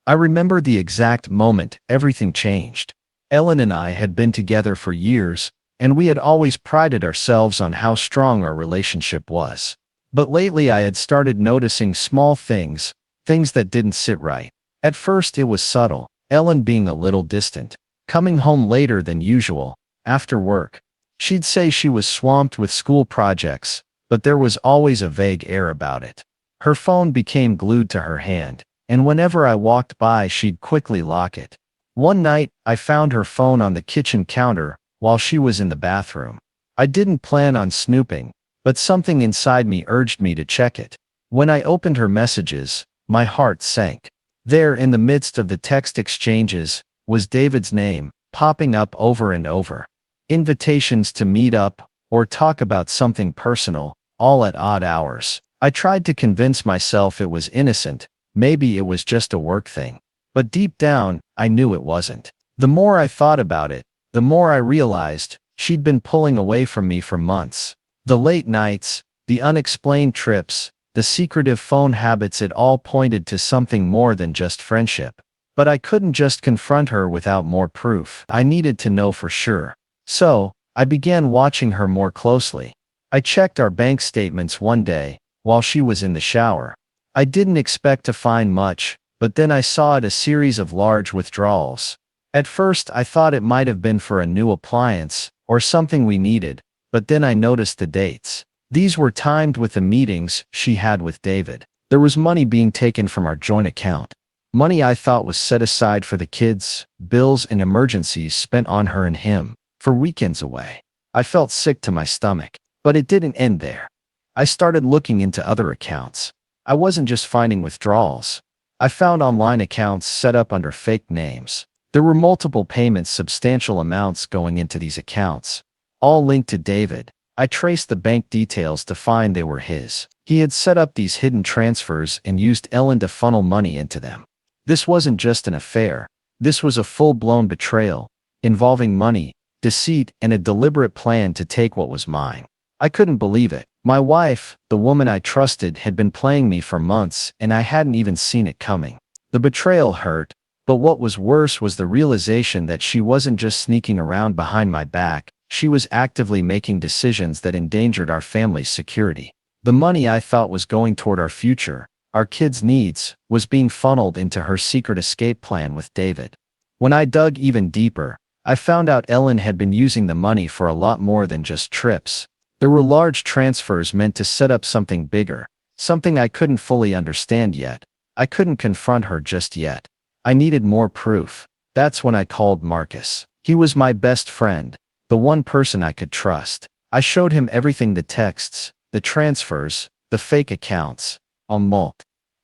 I remember the exact moment everything changed. Ellen and I had been together for years, and we had always prided ourselves on how strong our relationship was. But lately I had started noticing small things, things that didn't sit right. At first it was subtle, Ellen being a little distant, coming home later than usual, after work. She'd say she was swamped with school projects, but there was always a vague air about it. Her phone became glued to her hand, and whenever I walked by she'd quickly lock it. One night, I found her phone on the kitchen counter while she was in the bathroom. I didn't plan on snooping, but something inside me urged me to check it. When I opened her messages, my heart sank. There, in the midst of the text exchanges, was David's name, popping up over and over. Invitations to meet up, or talk about something personal, all at odd hours. I tried to convince myself it was innocent, maybe it was just a work thing. But deep down, I knew it wasn't. The more I thought about it, the more I realized she'd been pulling away from me for months. The late nights, the unexplained trips, the secretive phone habits, it all pointed to something more than just friendship. But I couldn't just confront her without more proof. I needed to know for sure. So, I began watching her more closely. I checked our bank statements one day, while she was in the shower. I didn't expect to find much, but then I saw a series of large withdrawals. At first I thought it might have been for a new appliance, or something we needed, but then I noticed the dates. These were timed with the meetings she had with David. There was money being taken from our joint account. Money I thought was set aside for the kids, bills and emergencies spent on her and him, for weekends away. I felt sick to my stomach. But it didn't end there. I started looking into other accounts. I wasn't just finding withdrawals. I found online accounts set up under fake names. There were multiple payments, substantial amounts going into these accounts, all linked to David. I traced the bank details to find they were his. He had set up these hidden transfers and used Ellen to funnel money into them. This wasn't just an affair. This was a full-blown betrayal, involving money, deceit, and a deliberate plan to take what was mine. I couldn't believe it. My wife, the woman I trusted, had been playing me for months, and I hadn't even seen it coming. The betrayal hurt, but what was worse was the realization that she wasn't just sneaking around behind my back, she was actively making decisions that endangered our family's security. The money I thought was going toward our future, our kids' needs, was being funneled into her secret escape plan with David. When I dug even deeper, I found out Ellen had been using the money for a lot more than just trips. There were large transfers meant to set up something bigger, something I couldn't fully understand yet. I couldn't confront her just yet. I needed more proof. That's when I called Marcus. He was my best friend, the one person I could trust. I showed him everything: the texts, the transfers, the fake accounts, all.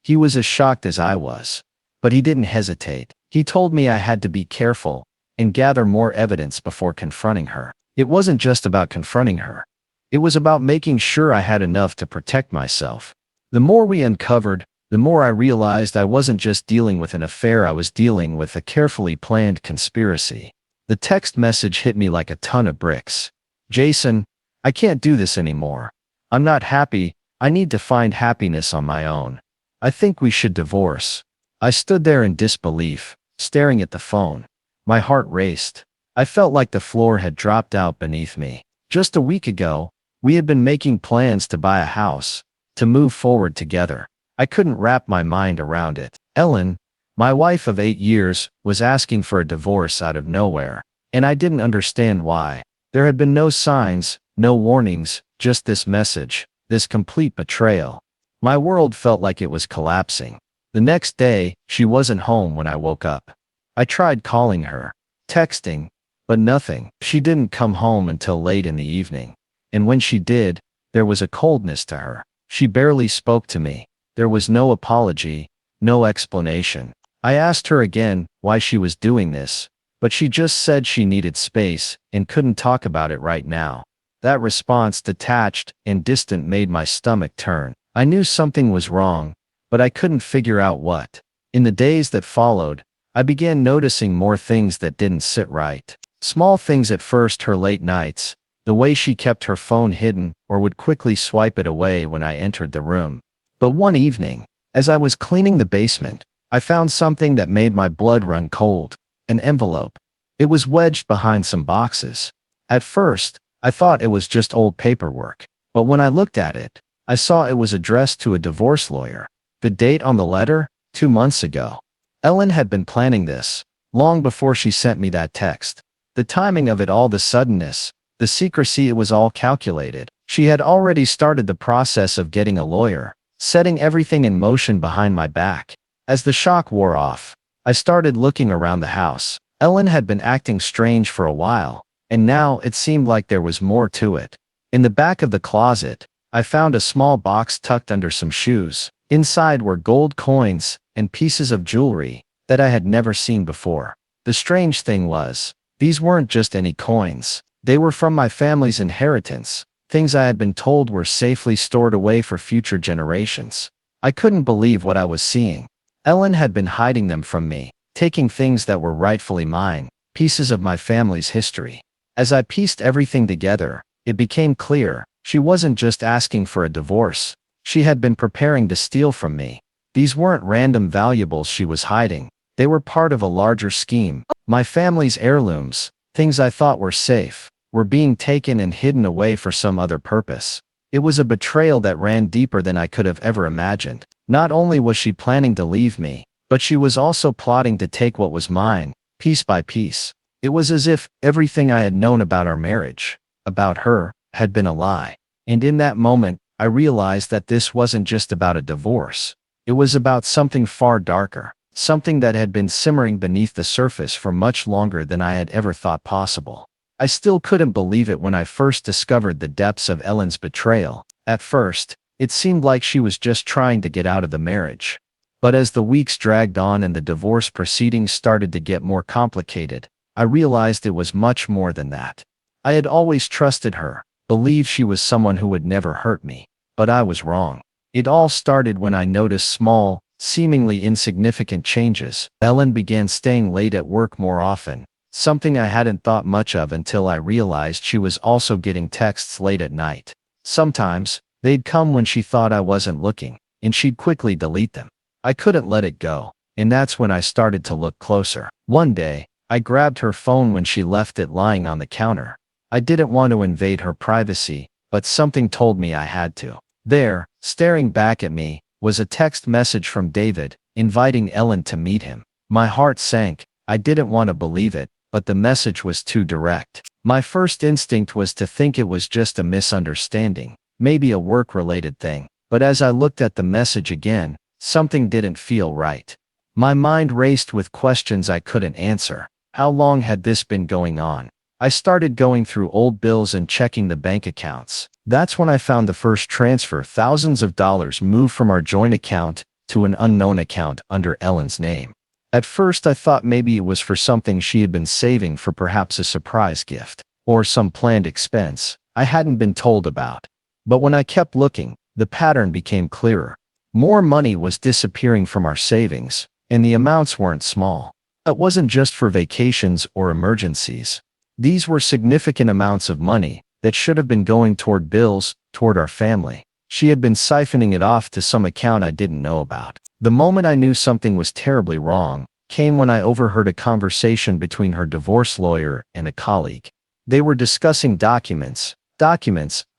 He was as shocked as I was. But he didn't hesitate. He told me I had to be careful and gather more evidence before confronting her. It wasn't just about confronting her. It was about making sure I had enough to protect myself. The more we uncovered, the more I realized I wasn't just dealing with an affair, I was dealing with a carefully planned conspiracy. The text message hit me like a ton of bricks. "Jason, I can't do this anymore. I'm not happy. I need to find happiness on my own. I think we should divorce." I stood there in disbelief, staring at the phone. My heart raced. I felt like the floor had dropped out beneath me. Just a week ago, we had been making plans to buy a house, to move forward together. I couldn't wrap my mind around it. Ellen, my wife of 8 years, was asking for a divorce out of nowhere, and I didn't understand why. There had been no signs, no warnings, just this message, this complete betrayal. My world felt like it was collapsing. The next day, she wasn't home when I woke up. I tried calling her, texting, but nothing. She didn't come home until late in the evening. And when she did, there was a coldness to her. She barely spoke to me. There was no apology, no explanation. I asked her again why she was doing this, but she just said she needed space and couldn't talk about it right now. That response, detached and distant, made my stomach turn. I knew something was wrong, but I couldn't figure out what. In the days that followed, I began noticing more things that didn't sit right. Small things at first: her late nights, the way she kept her phone hidden or would quickly swipe it away when I entered the room. But one evening, as I was cleaning the basement, I found something that made my blood run cold. An envelope. It was wedged behind some boxes. At first, I thought it was just old paperwork. But when I looked at it, I saw it was addressed to a divorce lawyer. The date on the letter? 2 months ago. Ellen had been planning this, long before she sent me that text. The timing of it all, the suddenness, the secrecy, it was all calculated. She had already started the process of getting a lawyer, setting everything in motion behind my back. As the shock wore off, I started looking around the house. Ellen had been acting strange for a while, and now it seemed like there was more to it. In the back of the closet, I found a small box tucked under some shoes. Inside were gold coins and pieces of jewelry that I had never seen before. The strange thing was, these weren't just any coins. They were from my family's inheritance, things I had been told were safely stored away for future generations. I couldn't believe what I was seeing. Ellen had been hiding them from me, taking things that were rightfully mine, pieces of my family's history. As I pieced everything together, it became clear, she wasn't just asking for a divorce. She had been preparing to steal from me. These weren't random valuables she was hiding. They were part of a larger scheme. My family's heirlooms, things I thought were safe, were being taken and hidden away for some other purpose. It was a betrayal that ran deeper than I could have ever imagined. Not only was she planning to leave me, but she was also plotting to take what was mine, piece by piece. It was as if everything I had known about our marriage, about her, had been a lie. And in that moment, I realized that this wasn't just about a divorce. It was about something far darker, something that had been simmering beneath the surface for much longer than I had ever thought possible. I still couldn't believe it when I first discovered the depths of Ellen's betrayal. At first, it seemed like she was just trying to get out of the marriage. But as the weeks dragged on and the divorce proceedings started to get more complicated, I realized it was much more than that. I had always trusted her, believed she was someone who would never hurt me, but I was wrong. It all started when I noticed small, seemingly insignificant changes. Ellen began staying late at work more often, something I hadn't thought much of until I realized she was also getting texts late at night. Sometimes, they'd come when she thought I wasn't looking, and she'd quickly delete them. I couldn't let it go, and that's when I started to look closer. One day, I grabbed her phone when she left it lying on the counter. I didn't want to invade her privacy, but something told me I had to. There, staring back at me, was a text message from David, inviting Ellen to meet him. My heart sank. I didn't want to believe it, but the message was too direct. My first instinct was to think it was just a misunderstanding, maybe a work-related thing. But as I looked at the message again, something didn't feel right. My mind raced with questions I couldn't answer. How long had this been going on? I started going through old bills and checking the bank accounts. That's when I found the first transfer. Thousands of dollars moved from our joint account to an unknown account under Ellen's name. At first I thought maybe it was for something she had been saving for, perhaps a surprise gift, or some planned expense I hadn't been told about. But when I kept looking, the pattern became clearer. More money was disappearing from our savings, and the amounts weren't small. It wasn't just for vacations or emergencies. These were significant amounts of money that should have been going toward bills, toward our family. She had been siphoning it off to some account I didn't know about. The moment I knew something was terribly wrong came when I overheard a conversation between her divorce lawyer and a colleague. They were discussing documents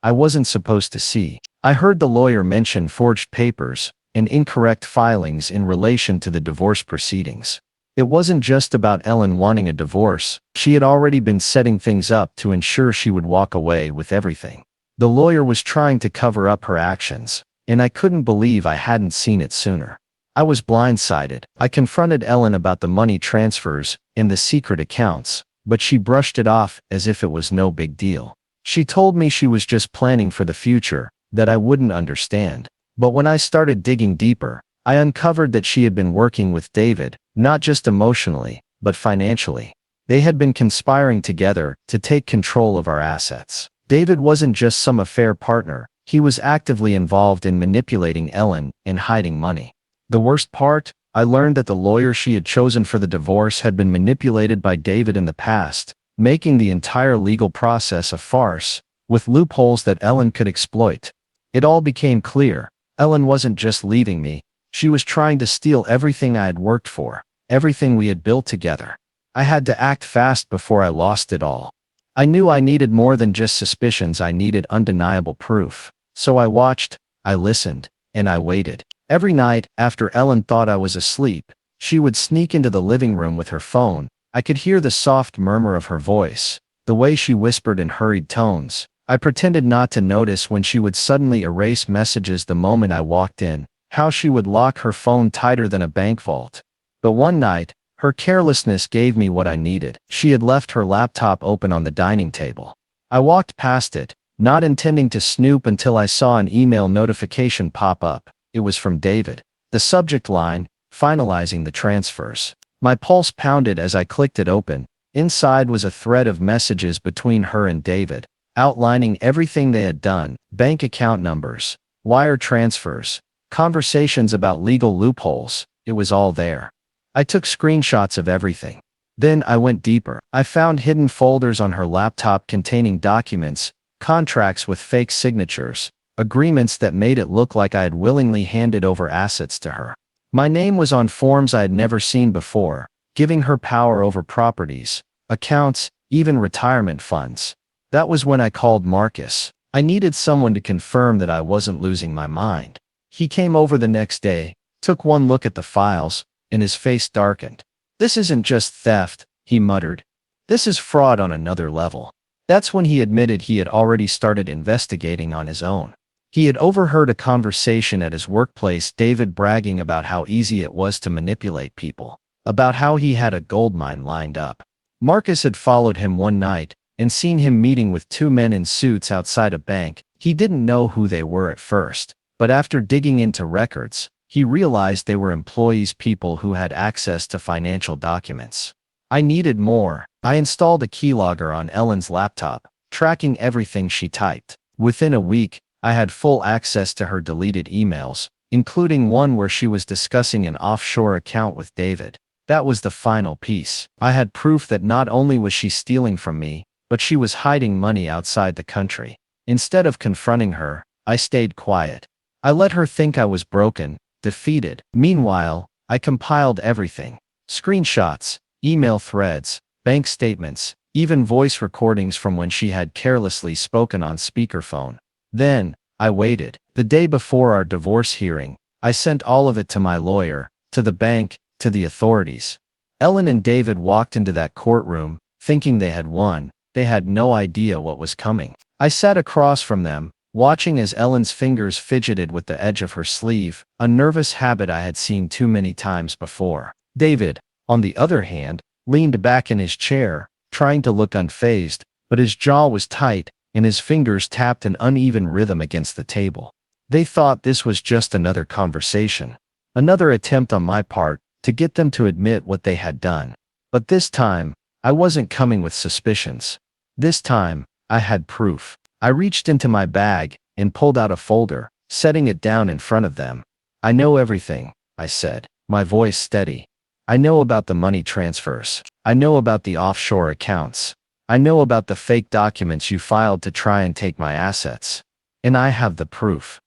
I wasn't supposed to see. I heard the lawyer mention forged papers and incorrect filings in relation to the divorce proceedings. It wasn't just about Ellen wanting a divorce. She had already been setting things up to ensure she would walk away with everything. The lawyer was trying to cover up her actions, and I couldn't believe I hadn't seen it sooner. I was blindsided. I confronted Ellen about the money transfers and the secret accounts, but she brushed it off as if it was no big deal. She told me she was just planning for the future, that I wouldn't understand. But when I started digging deeper, I uncovered that she had been working with David, not just emotionally, but financially. They had been conspiring together to take control of our assets. David wasn't just some affair partner, he was actively involved in manipulating Ellen and hiding money. The worst part? I learned that the lawyer she had chosen for the divorce had been manipulated by David in the past, making the entire legal process a farce, with loopholes that Ellen could exploit. It all became clear. Ellen wasn't just leaving me, She was trying to steal everything I had worked for, everything we had built together. I had to act fast before I lost it all. I knew I needed more than just suspicions, I needed undeniable proof. So I watched, I listened, and I waited. Every night, after Ellen thought I was asleep, she would sneak into the living room with her phone. I could hear the soft murmur of her voice, the way she whispered in hurried tones. I pretended not to notice when she would suddenly erase messages the moment I walked in, how she would lock her phone tighter than a bank vault. But one night, her carelessness gave me what I needed. She had left her laptop open on the dining table. I walked past it, not intending to snoop until I saw an email notification pop up. It was from David. The subject line, finalizing the transfers. My pulse pounded as I clicked it open. Inside was a thread of messages between her and David, outlining everything they had done, bank account numbers, wire transfers, conversations about legal loopholes. It was all there. I took screenshots of everything. Then I went deeper. I found hidden folders on her laptop containing documents, contracts with fake signatures, agreements that made it look like I had willingly handed over assets to her. My name was on forms I had never seen before, giving her power over properties, accounts, even retirement funds. That was when I called Marcus. I needed someone to confirm that I wasn't losing my mind. He came over the next day, took one look at the files, and his face darkened. "This isn't just theft," he muttered. "This is fraud on another level." That's when he admitted he had already started investigating on his own. He had overheard a conversation at his workplace, David bragging about how easy it was to manipulate people, about how he had a goldmine lined up. Marcus had followed him one night and seen him meeting with two men in suits outside a bank. He didn't know who they were at first, but after digging into records, he realized they were employees, people who had access to financial documents. I needed more. I installed a keylogger on Ellen's laptop, tracking everything she typed. Within a week, I had full access to her deleted emails, including one where she was discussing an offshore account with David. That was the final piece. I had proof that not only was she stealing from me, but she was hiding money outside the country. Instead of confronting her, I stayed quiet. I let her think I was broken, defeated. Meanwhile, I compiled everything. Screenshots, email threads, bank statements, even voice recordings from when she had carelessly spoken on speakerphone. Then, I waited. The day before our divorce hearing, I sent all of it to my lawyer, to the bank, to the authorities. Ellen and David walked into that courtroom, thinking they had won. They had no idea what was coming. I sat across from them, watching as Ellen's fingers fidgeted with the edge of her sleeve, a nervous habit I had seen too many times before. David, on the other hand, leaned back in his chair, trying to look unfazed, but his jaw was tight, and his fingers tapped an uneven rhythm against the table. They thought this was just another conversation, another attempt on my part to get them to admit what they had done. But this time, I wasn't coming with suspicions. This time, I had proof. I reached into my bag and pulled out a folder, setting it down in front of them. "I know everything," I said, my voice steady. "I know about the money transfers. I know about the offshore accounts. I know about the fake documents you filed to try and take my assets. And I have the proof."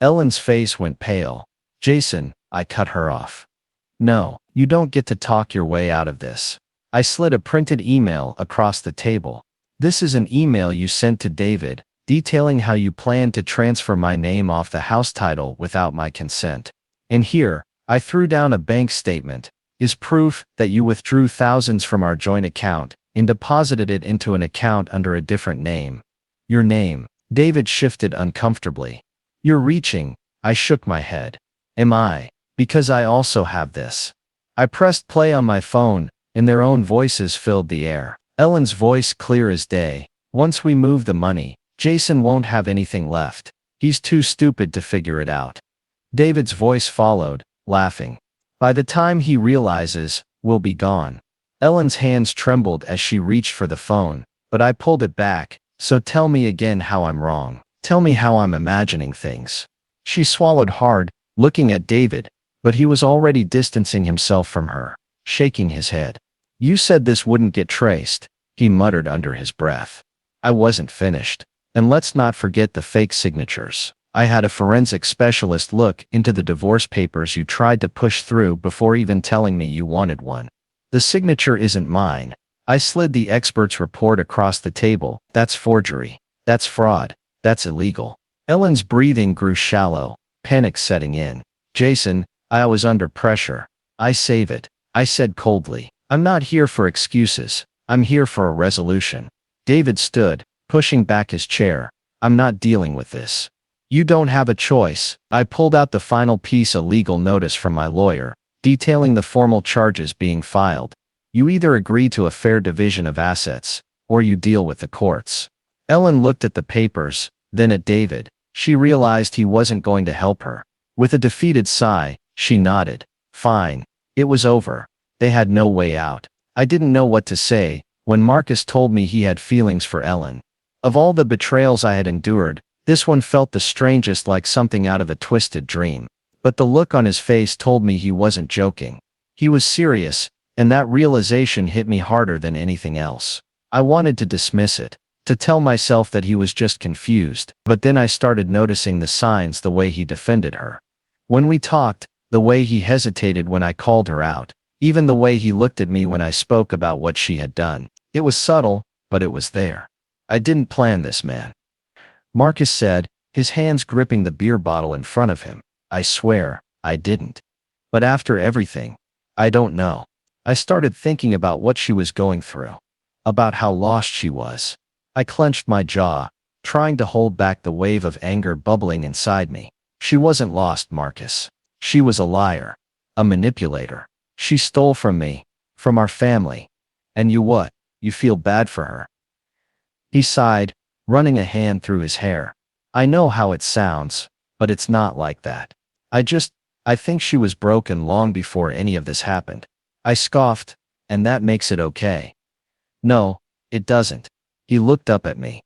Ellen's face went pale. "Jason," I cut her off. "No, you don't get to talk your way out of this." I slid a printed email across the table. "This is an email you sent to David, detailing how you planned to transfer my name off the house title without my consent. And here, I threw down a bank statement, is proof that you withdrew thousands from our joint account and deposited it into an account under a different name. Your name." David shifted uncomfortably. "You're reaching." I shook my head. "Am I? Because I also have this." I pressed play on my phone, and their own voices filled the air. Ellen's voice clear as day. "Once we move the money, Jason won't have anything left. He's too stupid to figure it out." David's voice followed, laughing. "By the time he realizes, we'll be gone." Ellen's hands trembled as she reached for the phone, but I pulled it back. "So tell me again how I'm wrong. Tell me how I'm imagining things." She swallowed hard, looking at David, but he was already distancing himself from her, shaking his head. "You said this wouldn't get traced," he muttered under his breath. I wasn't finished. "And let's not forget the fake signatures. I had a forensic specialist look into the divorce papers you tried to push through before even telling me you wanted one. The signature isn't mine. I slid the expert's report across the table. That's forgery. That's fraud. That's illegal. Ellen's breathing grew shallow, panic setting in. Jason, I was under pressure. I save it. I said coldly. I'm not here for excuses. I'm here for a resolution. David stood, pushing back his chair. I'm not dealing with this. You don't have a choice. I pulled out the final piece of legal notice from my lawyer, detailing the formal charges being filed. You either agree to a fair division of assets, or you deal with the courts. Ellen looked at the papers, then at David. She realized he wasn't going to help her. With a defeated sigh, she nodded. Fine. It was over. They had no way out. I didn't know what to say when Marcus told me he had feelings for Ellen. Of all the betrayals I had endured, this one felt the strangest, like something out of a twisted dream. But the look on his face told me he wasn't joking. He was serious, and that realization hit me harder than anything else. I wanted to dismiss it, to tell myself that he was just confused, but then I started noticing the signs, the way he defended her. When we talked, the way he hesitated when I called her out, even the way he looked at me when I spoke about what she had done. It was subtle, but it was there. I didn't plan this, man. Marcus said, his hands gripping the beer bottle in front of him. I swear, I didn't. But after everything, I don't know. I started thinking about what she was going through. About how lost she was. I clenched my jaw, trying to hold back the wave of anger bubbling inside me. She wasn't lost, Marcus. She was a liar. A manipulator. She stole from me. From our family. And you what? You feel bad for her. He sighed, running a hand through his hair. I know how it sounds, but it's not like that. I think she was broken long before any of this happened. I scoffed, and that makes it okay. No, it doesn't. He looked up at me.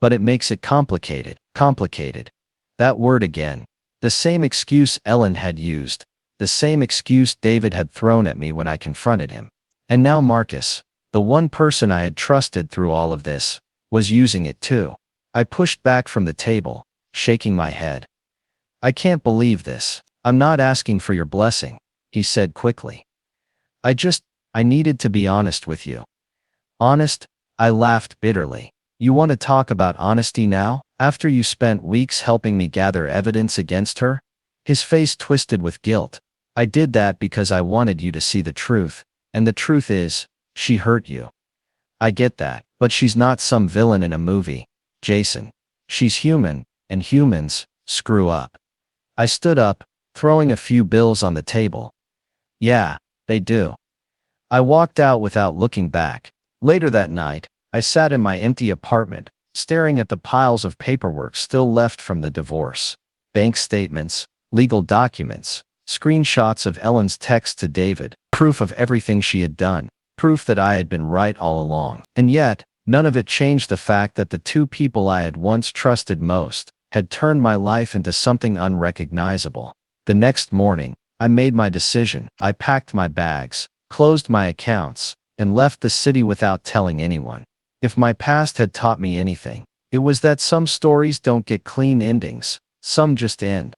But it makes it complicated. Complicated. That word again. The same excuse Ellen had used. The same excuse David had thrown at me when I confronted him. And now Marcus, the one person I had trusted through all of this, was using it too. I pushed back from the table, shaking my head. I can't believe this. I'm not asking for your blessing, he said quickly. I needed to be honest with you. Honest? I laughed bitterly. You want to talk about honesty now, after you spent weeks helping me gather evidence against her? His face twisted with guilt. I did that because I wanted you to see the truth, and the truth is, she hurt you. I get that, but she's not some villain in a movie, Jason. She's human, and humans screw up. I stood up, throwing a few bills on the table. Yeah, they do. I walked out without looking back. Later that night, I sat in my empty apartment, staring at the piles of paperwork still left from the divorce. Bank statements, legal documents, screenshots of Ellen's text to David, proof of everything she had done, proof that I had been right all along. And yet, none of it changed the fact that the two people I had once trusted most had turned my life into something unrecognizable. The next morning, I made my decision. I packed my bags, closed my accounts, and left the city without telling anyone. If my past had taught me anything, it was that some stories don't get clean endings, some just end.